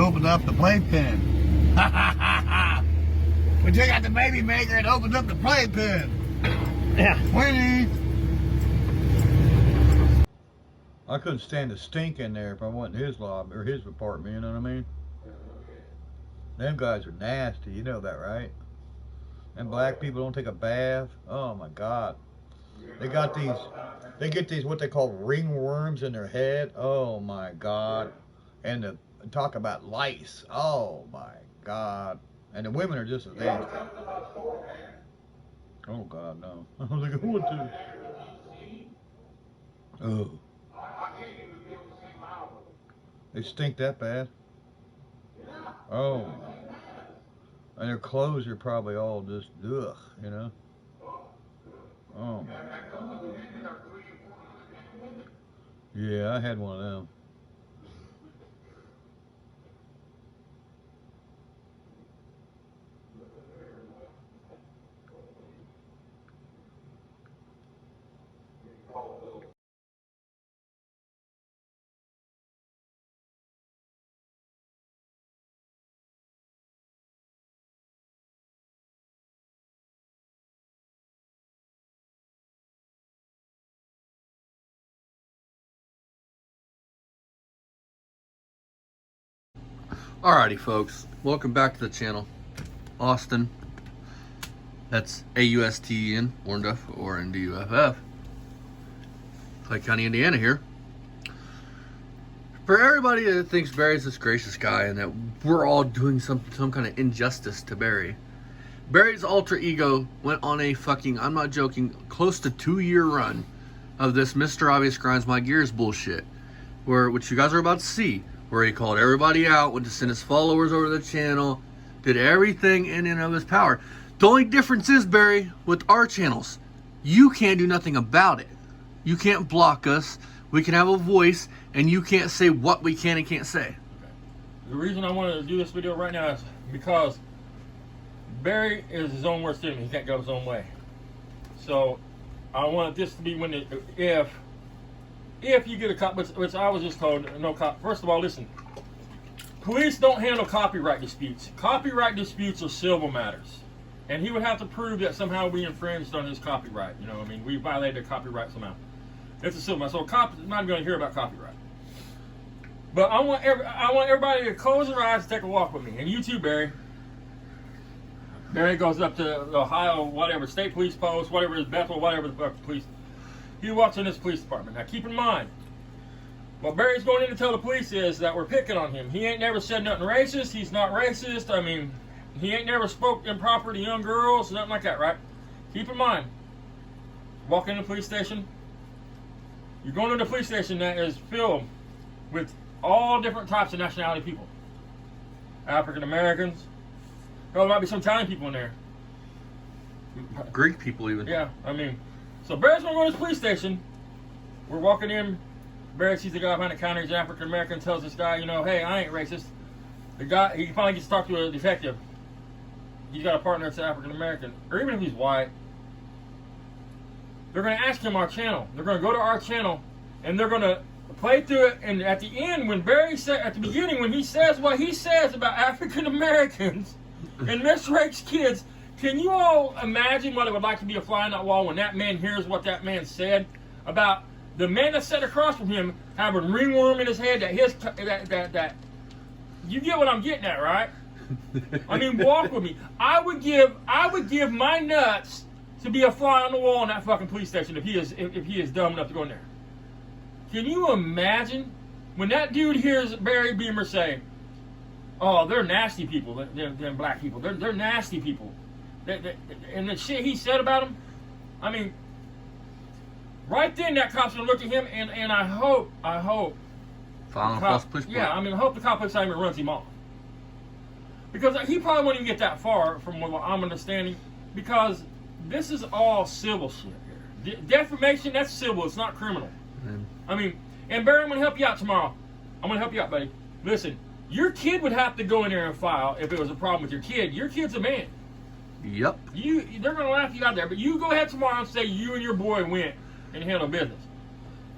opened up the playpen. We took out the baby maker and opened up the playpen. Yeah. Winnie. I couldn't stand the stink in there if I went in his lobby or his apartment, you know what I mean? Them guys are nasty, you know that, right? And black people don't take a bath. Oh my God. They get these what they call ringworms in their head. Oh my God. And talk about lice. Oh my God. And the women are just as dangerous. Oh God, no. I was like, what the? Oh. They stink that bad. Oh. And their clothes are probably all just ugh, you know. Oh my God. Yeah, I had one of them. Alrighty, folks. Welcome back to the channel. Austin. That's A-U-S-T-E-N, Warrenduff, or N-D-U-F-F. Clay County, Indiana here. For everybody that thinks Barry's this gracious guy and that we're all doing some kind of injustice to Barry, Barry's alter ego went on a fucking, I'm not joking, close to 2-year run of this Mr. Obvious Grinds My Gears bullshit, which you guys are about to see, where he called everybody out, went to send his followers over to the channel, did everything in and of his power. The only difference is, Barry, with our channels, you can't do nothing about it. You can't block us. We can have a voice, and you can't say what we can and can't say. Okay. The reason I wanted to do this video right now is because Barry is his own worst enemy. He can't go his own way. So I wanted this to be when if you get a cop, which I was just told, no cop. First of all, listen, police don't handle copyright disputes. Copyright disputes are civil matters. And he would have to prove that somehow we infringed on his copyright. You know, I mean, we violated copyright somehow. It's a civil matter. So cops are not even going to hear about copyright. But I want everybody to close their eyes and take a walk with me. And you too, Barry. Barry goes up to the Ohio, whatever, state police post, whatever it is, Bethel, whatever the fuck police. He walks in this police department. Now keep in mind, what Barry's going in to tell the police is that we're picking on him. He ain't never said nothing racist. He's not racist. I mean, he ain't never spoke improper to young girls, nothing like that, right? Keep in mind, walk in the police station. You're going to the police station that is filled with all different types of nationality people. African Americans. There might be some Italian people in there. Greek people even. Yeah, I mean, so Barry's going to go to this police station. We're walking in. Barry sees the guy behind the counter. He's African American. Tells this guy, you know, hey, I ain't racist. The guy, he finally gets to talk to a detective. He's got a partner that's African American, or even if he's white. They're going to ask him our channel. They're going to go to our channel, and they're going to play through it. And at the end, when Barry said, at the beginning, when he says what he says about African Americans and misrace kids, can you all imagine what it would like to be a fly on that wall when that man hears what that man said about the man that sat across from him having ringworm in his head? That you get what I'm getting at, right? I mean, walk with me. I would give my nuts to be a fly on the wall in that fucking police station if he is dumb enough to go in there. Can you imagine when that dude hears Barry Beamer say, "Oh, they're nasty people. They're black people. They're nasty people." And the shit he said about them. I mean, right then that cop's gonna look at him, and I hope. Filing a false police report. Yeah, I mean, I hope the cop looks at him and runs him off. Because he probably won't even get that far, from what I'm understanding, because this is all civil shit here. Defamation, that's civil, it's not criminal. Mm. I mean, and Barry, I'm going to help you out tomorrow. I'm going to help you out, buddy. Listen, your kid would have to go in there and file if it was a problem with your kid. Your kid's a man. Yep. They're going to laugh you out there, but you go ahead tomorrow and say you and your boy went and handled business.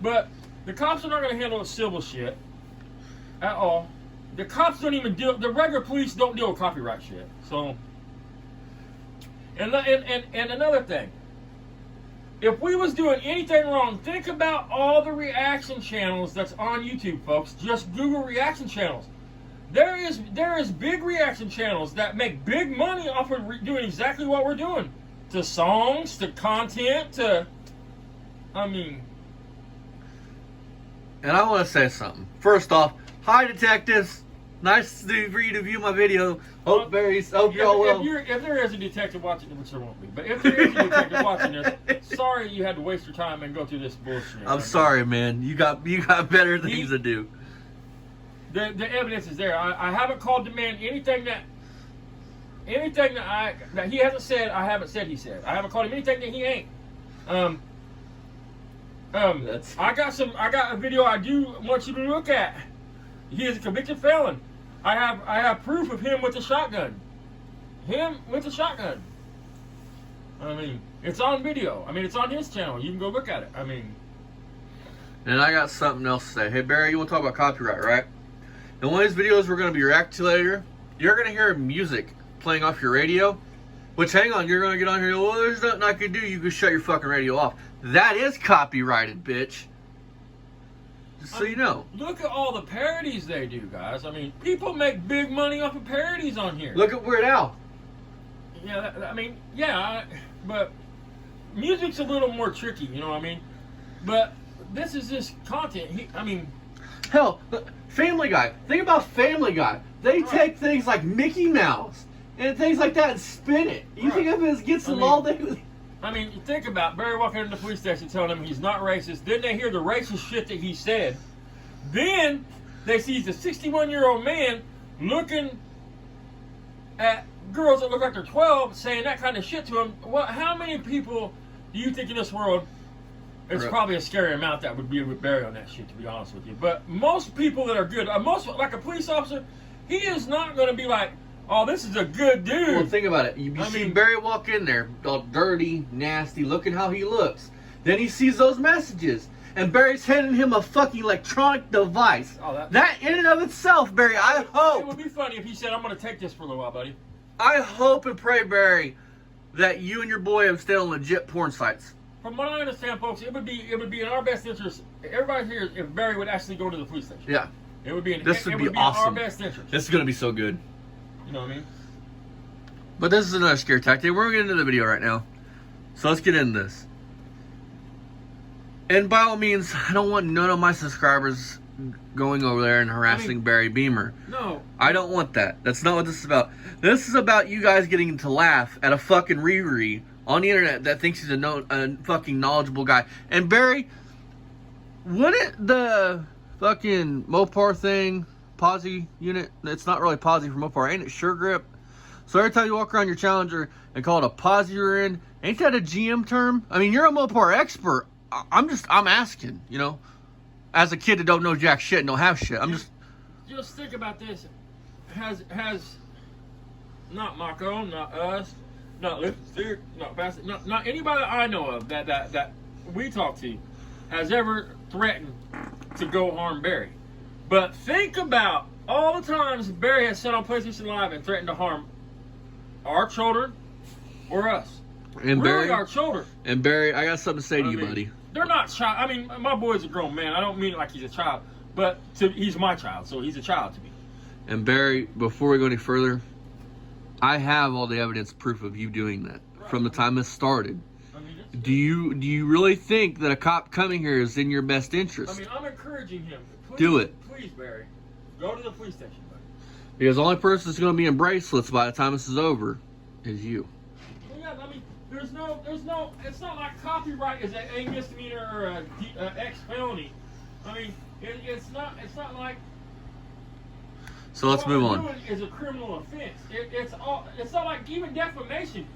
But the cops are not going to handle civil shit at all. the cops don't even deal. The regular police don't deal with copyright shit. So, and another thing, if we was doing anything wrong, think about all the reaction channels that's on YouTube, folks. Just Google reaction channels. There is big reaction channels that make big money off of doing exactly what we're doing, to songs, to content, to, I mean. And I want to say something. First off, hi detectives. Nice for you to view my video. Hope y'all will. If there is a detective watching, which there won't be, but if there is a detective watching this, sorry you had to waste your time and go through this bullshit. I'm sorry, man. You got better things to do. The evidence is there. I haven't called the man anything that he hasn't said. I haven't said he said. I haven't called him anything that he ain't. I got a video I do want you to look at. He is a convicted felon. I have proof of him with a shotgun. Him with a shotgun. I mean, it's on video. I mean, it's on his channel. You can go look at it. I mean. And I got something else to say. Hey Barry, you want to talk about copyright, right? In one of these videos we're going to be reacting to later, you're going to hear music playing off your radio. Which, hang on, you're going to get on here, well, there's nothing I can do. You can shut your fucking radio off. That is copyrighted, bitch. Just so you know. Look at all the parodies they do, guys. I mean, people make big money off of parodies on here. Look at Weird Al. Yeah, but music's a little more tricky, you know what I mean? But this is just content. Hell, Family Guy. Think about Family Guy. They take things like Mickey Mouse and things like that and spin it. You think if it gets them all day? I mean, think about Barry walking into the police station telling him he's not racist. Then they hear the racist shit that he said. Then they see the 61-year-old man looking at girls that look like they're 12 saying that kind of shit to him. Well, how many people do you think in this world, it's probably a scary amount that would be with Barry on that shit, to be honest with you. But most people that are good, like a police officer, he is not going to be like, oh, this is a good dude. Well, think about it. You see Barry walk in there, all dirty, nasty, looking how he looks. Then he sees those messages, and Barry's handing him a fucking electronic device. Oh, that in and of itself, Barry, I hope. It would be funny if he said, I'm going to take this for a little while, buddy. I hope and pray, Barry, that you and your boy have stayed on legit porn sites. From what I understand, folks, it would be in our best interest. Everybody here, if Barry would actually go to the police station. Yeah. It would be awesome. In our best interest. This is going to be so good. You know what I mean? But this is another scare tactic. We're going to get into the video right now. So let's get into this. And by all means, I don't want none of my subscribers going over there and harassing Barry Beamer. No. I don't want that. That's not what this is about. This is about you guys getting to laugh at a fucking Riri on the internet that thinks he's a fucking knowledgeable guy. And Barry, wouldn't the fucking Mopar thing, Posi unit, it's not really Posi for Mopar, ain't it Sure Grip? So every time you walk around your Challenger and call it a Posi rear end, ain't that a GM term? I mean, you're a Mopar expert. I'm asking, you know, as a kid that don't know jack shit and don't have shit. Just think about this. Has not Mako, not us, not Lipstick, not Bassett, not anybody I know of that we talk to has ever threatened to go harm Barry. But think about all the times Barry has said on PlayStation Live and threatened to harm our children or us. And really, Barry, our children. And Barry, I got something to say to you, buddy. They're not child. I mean, my boy's a grown man. I don't mean it like he's a child, but he's my child, so he's a child to me. And Barry, before we go any further, I have all the evidence, proof of you doing that from the time it started. I mean, do you really think that a cop coming here is in your best interest? I mean, I'm encouraging him. Please, do it. Please, Barry. Go to the police station, buddy. Because the only person that's going to be in bracelets by the time this is over is you. Well, yeah, I mean, there's no, it's not like copyright is a misdemeanor or a X felony. I mean, it's not like. So let's move on. Doing is a criminal offense. It's not like even defamation.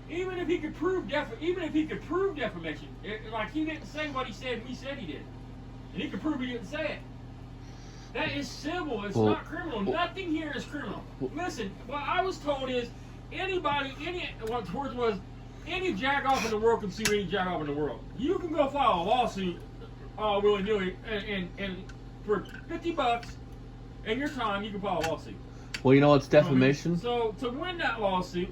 Even if he could prove defamation, like he didn't say what he said, we said he did, and he could prove he didn't say it. That is civil. It's not criminal. Nothing here is criminal. Listen, what I was told is any jack-off in the world can sue any jack-off in the world. You can go file a lawsuit willy-nilly and for $50 in your time, you can file a lawsuit. Well, you know what's defamation? So to win that lawsuit,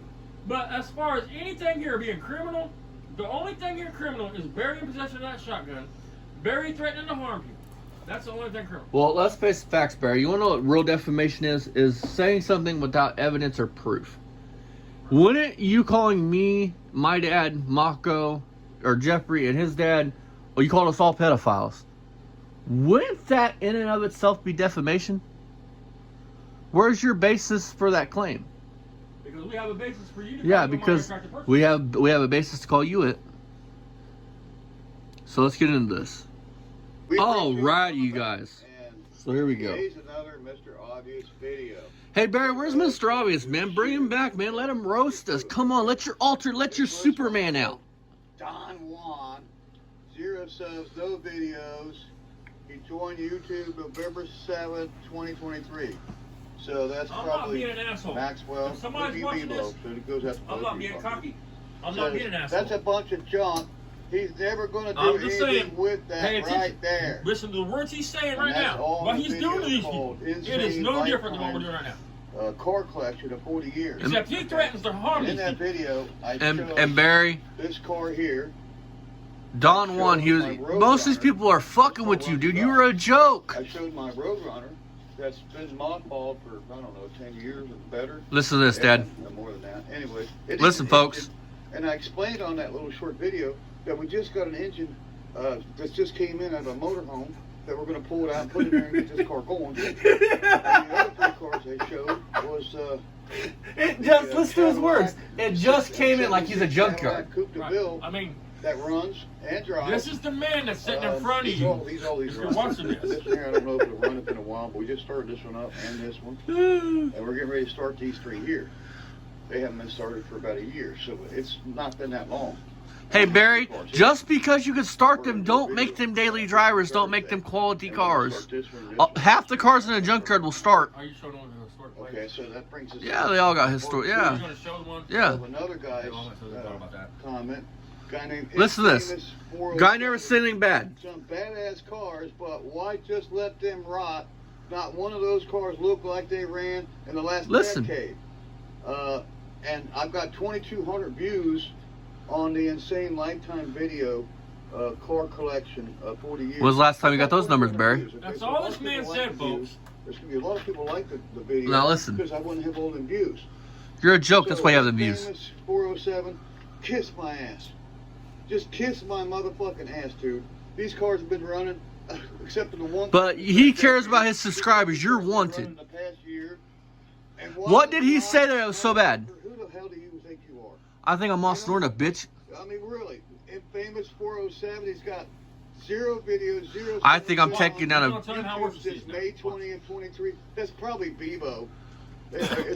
but as far as anything here being criminal, the only thing here criminal is Barry in possession of that shotgun, Barry threatening to harm people. That's the only thing criminal. Well, let's face the facts, Barry. You want to know what real defamation is? Is saying something without evidence or proof. Wouldn't you calling me, my dad, Mako, or Jeffrey and his dad, or you called us all pedophiles? Wouldn't that in and of itself be defamation? Where's your basis for that claim? Because we have a basis for you to Yeah, call them because a person. we have a basis to call you it. So let's get into this. All right, you guys. So here we go. Here's another Mr. Obvious video. Hey Barry, where's Mr. Obvious, man? Bring him back, man. Let him roast us. Come on, let your Superman out. Don Juan, 0 subs, no videos. He joined YouTube November 7th, 2023. So that's I'm not probably being an asshole. Maxwell. If somebody's Maybe watching Bebo, this, so it goes out to I'm both not of being you. cocky. I'm So not being an asshole. that's a bunch of junk. He's never going to do I'm just anything saying, with that pay attention. right there. Listen to the words he's saying right And that's now. all What the he's doing to video's these people. called. It is Insane no different than what we're Lifetime, doing right now. Car collection of 40 years. Except he threatens to harm And in these that people. video, I And showed Barry, this car here. Don Juan, most of these people are fucking with you, dude. You were a joke. I showed my Roadrunner that's been mothballed for, I don't know, 10 years or better. Listen to this, Dad. Yeah, more than that. Anyway. Listen, folks. And I explained on that little short video that we just got an engine that just came in out of a motorhome that we're going to pull it out and put it there and get this car going. And the other 3 cars I showed was... listen to his words. It just came in like he's a junkyard. Coupe de Right. Ville I mean, that runs and drives. this is the man that's sitting in front of you. All these You're runs. watching this. This here, I don't know if it'll run up in a while, but we just started this one up and this one. And we're getting ready to start these 3 here. They haven't been started for about a year, so it's not been that long. Hey Barry, just because you can start them, don't make them daily drivers. Don't make them quality cars. Half the cars in a junkyard will start. Are you showing one of the historic plates? Okay, so that brings us... Yeah, they all got historic. You're Yeah, going to show the one? yeah. Another guy's I'm not talking about that. comment. Guy named Listen to this. Infamous 407. Guy never said anything bad. Some badass cars, but why just let them rot? Not one of those cars look like they ran in the last decade. And I've got 2,200 views on the Insane Lifetime video car collection of 40 years. When's the last time you got those numbers, Barry? That's all this man said, folks. There's going to be a lot of people like the video. Now listen. Because I wouldn't have all them views. You're a joke. That's why you have the Infamous views. 407, kiss my ass. Just kiss my motherfucking ass, dude. These cars have been running, except for the one. But he cares about his subscribers. You're wanted. The past year. And What did he say that was so bad? Who the hell do you think you are? I think I'm all snorting a bitch. I mean, really. Infamous 407, he's got 0 videos, 0. I think I'm taking down a. Tell him how works Since May 20 and 23. That's probably Bebo.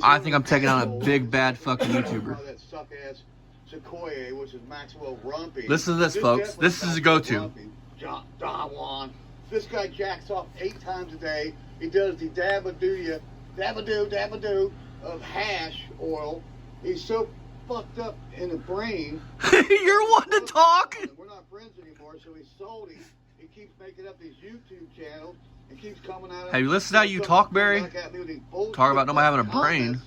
I think I'm taking on a big bad fucking YouTuber. That suck ass Sequoia, which is Maxwell Rumpy. Listen to this, folks. This is a go-to. Don Juan. This guy jacks off 8 times a day. He does the dabadoo of hash oil. He's so fucked up in the brain. You're one to talk. We're not friends anymore, so he's salty. He keeps making up these YouTube channels and keeps coming out. Have you listened to how you talk, Barry? Talk about nobody having a brain.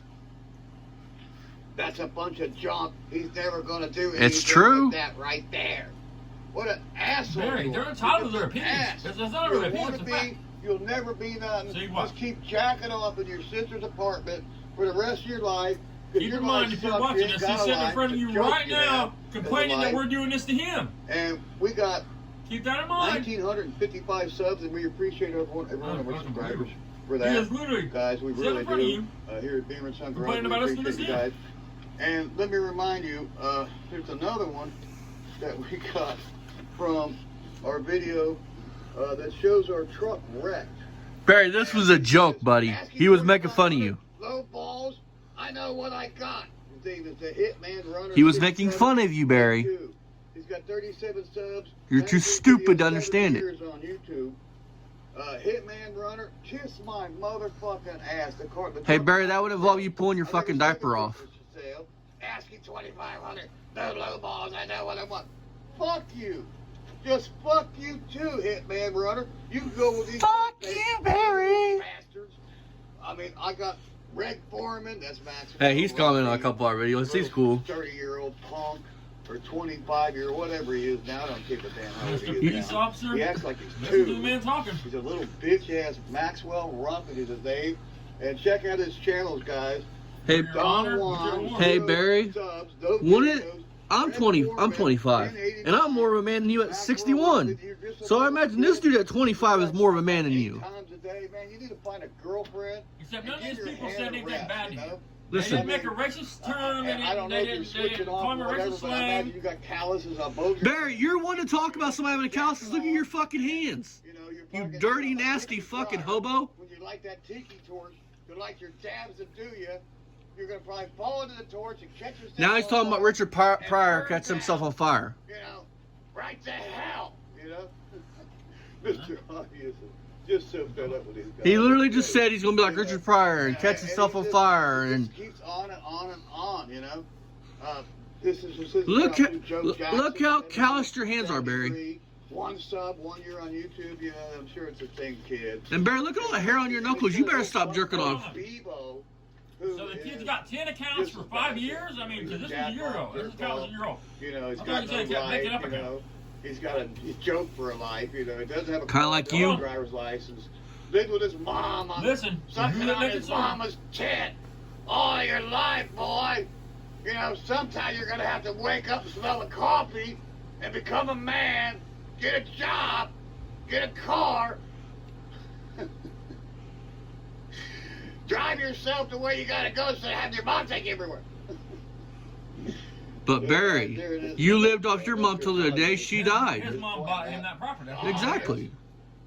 That's a bunch of junk. He's never going to do anything. It's true. Like that right there. What an asshole. Barry, they're entitled to their opinions. That's not You'll really opinions, wanna it's a fact. You'll never be nothing. See what? Just keep jacking off in your sister's apartment for the rest of your life. Keep in mind, if you're watching this, he's sitting in front of you right now complaining that we're doing this to him. And we got Keep that in mind. 1,955 subs, and we appreciate every one of our subscribers for that. He is literally Guys, we sitting really in front of do. you, Here at Beamer and Son Garage, complaining we about us appreciate doing you this guys. And let me remind you, there's another one that we got from our video that shows our truck wrecked. Barry, this was a joke, buddy. He was making fun of you. Low balls, I know what I got. His name is the Hitman Runner. He was making fun of you, Barry. He's got 37 subs. You're too stupid to understand it. On YouTube. Hitman Runner, kiss my motherfucking ass. Hey, Barry, that would involve you pulling your fucking diaper off. Asking 2,500. No low balls. I know what I want. Fuck you. Just fuck you too, Hitman Runner. You can go with these. Fuck you, Barry. Bastards. I mean, I got Red Foreman. That's Maxwell. Hey, he's commenting on a couple of our videos. He's cool. 30-year-old punk or 25-year-old, whatever he is now. I don't give a damn how old he Mr. is Police now. Officer, He acts like he's listen to the 2. man talking. He's a little bitch-ass Maxwell Ruff, and he's his name. And check out his channels, guys. Hey, Your Honor, Don with your Juan, award. Hey, Barry. subs, those Wouldn't it- videos, I'm Red 20. Foreman, I'm 25, 1085. and I'm more of a man than you at Maxwell 61. Ruff, you're just So I about imagine this dude at 25 is more of a man than 8 you. times a day, man. You need to find a girlfriend. Except and none of give these your people hand said a anything rest, bad to you you. know? They Listen, didn't make a racist term, And I don't know they if you're didn't switching off call or him a whatever, racist but I imagine slang. you got calluses on both your Barry, you're one to talk about somebody having a calluses. Look at your fucking hands. You know, you're You fucking- dirty, you're like a nasty tiki fucking fryer. hobo. When you light that tiki torch, to light your dabs that do you, you're gonna probably fall into the torch and catch yourself. Now he's on talking about fire, Richard Pryor catching himself on fire. You know, right to hell. You know, Mr. Obvious is just so fed up with these guys. He literally just said he's gonna be like Richard Pryor and catch himself on fire. It And just keeps on and on and on. You know. This is look how at Joe look Jackson, how calloused your hands are, Barry. 73, 1 sub, 1 year on YouTube. You know, I'm sure it's a thing, kid. And Barry, look at all the hair on your knuckles. You better stop jerking off. Bebo, who So the kid's is, got 10 accounts for 5 years? I mean, 'cause this is a year old. This account was a year old. you know, he's I got thought you said no he kept making life, up you know. He's got a joke for a life, you know. He doesn't have a Kinda like you. driver's license. Lived with his mom on Listen, sucking you on look his at mama's tit all your life, boy. You know, sometime you're gonna have to wake up and smell the coffee and become a man, get a job, get a car, drive yourself to where you gotta go so have your mom take you everywhere. But Barry, you lived off your mom till the day she his died. mom bought him that property. Exactly.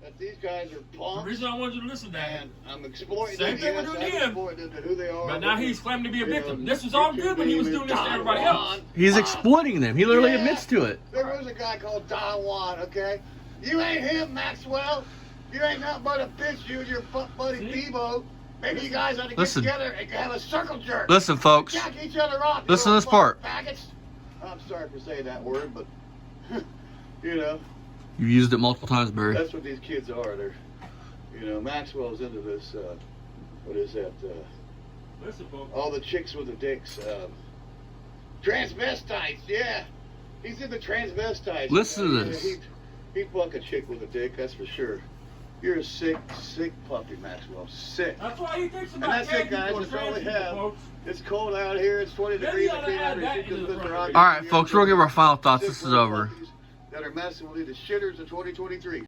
That these guys are The punks. reason I wanted you to listen to that. And I'm exploiting Same them. thing we're Yes, doing I'm him. exploiting them to who they are. But now he's claiming to be a You victim. know, This was all good when he was doing this to Don everybody Juan. else. He's exploiting them. He literally Yeah. admits to it. There was a guy called Don Juan, okay? You ain't him, Maxwell. You ain't nothing but a bitch, you and your fuck buddy See? Bebo. Maybe you guys ought to get Listen. together and have a circle jerk. Listen, folks. Jack each other off. you Listen to little this part. fucking Faggots. I'm sorry for saying that word, but, you know, You've used it multiple times, Barry. that's what these kids are. They're, you know, Maxwell's into this, what is that, Listen, folks. all the chicks with the dicks. Transvestites, yeah. He's into transvestites. Listen to Yeah, this. He'd fuck a chick with a dick, that's for sure. You're a sick, sick puppy, Maxwell. Sick. That's why he thinks And about that's gay it, guys. people, That's all trans we people, have. folks. It's cold out here. It's 20 Maybe degrees. you I oughta can't add have that anything into the because program. Mr. All right, folks, we're gonna give our final thoughts. Sick This is little over. puppies that are messing with you, the shitters of 2023.